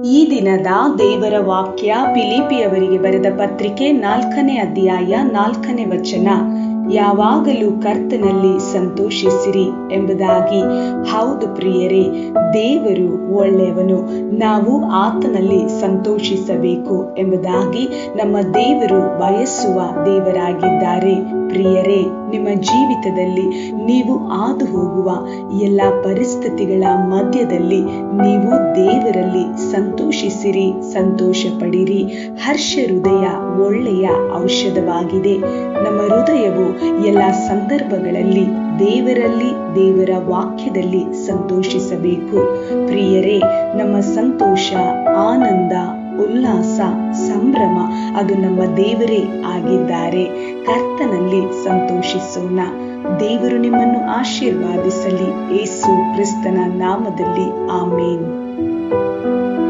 ಈ ದಿನದ ದೇವರ ವಾಕ್ಯ ಫಿಲಿಪ್ಪಿಯವರಿಗೆ ಬರೆದ ಪತ್ರಿಕೆ 4ನೇ ಅಧ್ಯಾಯ 4ನೇ ವಚನ. ಯಾವಾಗಲೂ ಕರ್ತನಲ್ಲಿ ಸಂತೋಷಿಸಿರಿ ಎಂಬುದಾಗಿ. ಹೌದು ಪ್ರಿಯರೇ, ದೇವರು ಒಳ್ಳೆಯವನು, ನಾವು ಆತನಲ್ಲಿ ಸಂತೋಷಿಸಬೇಕು ಎಂಬುದಾಗಿ ನಮ್ಮ ದೇವರು ಬಯಸುವ ದೇವರಾಗಿದ್ದಾರೆ. ಪ್ರಿಯರೇ, ನಿಮ್ಮ ಜೀವಿತದಲ್ಲಿ ನೀವು ಹಾದು ಹೋಗುವ ಎಲ್ಲ ಪರಿಸ್ಥಿತಿಗಳ ಮಧ್ಯದಲ್ಲಿ ನೀವು ದೇವರಲ್ಲಿ ಸಂತೋಷಿಸಿರಿ, ಸಂತೋಷ ಪಡಿರಿ. ಹರ್ಷ ಹೃದಯ ಒಳ್ಳೆಯ ಔಷಧವಾಗಿದೆ. ನಮ್ಮ ಹೃದಯವು ಎಲ್ಲ ಸಂದರ್ಭಗಳಲ್ಲಿ ದೇವರಲ್ಲಿ, ದೇವರ ವಾಕ್ಯದಲ್ಲಿ ಸಂತೋಷಿಸಬೇಕು. ಪ್ರಿಯರೇ, ನಮ್ಮ ಸಂತೋಷ, ಆನಂದ, ಉಲ್ಲಾಸ, ಸಂಭ್ರಮ ಅದು ನಮ್ಮ ದೇವರೇ ಆಗಿದ್ದಾರೆ. ಕರ್ತನಲ್ಲಿ ಸಂತೋಷಿಸೋಣ. ದೇವರು ನಿಮ್ಮನ್ನು ಆಶೀರ್ವಾದಿಸಲಿ. ಯೇಸು ಕ್ರಿಸ್ತನ ನಾಮದಲ್ಲಿ ಆಮೇನ್.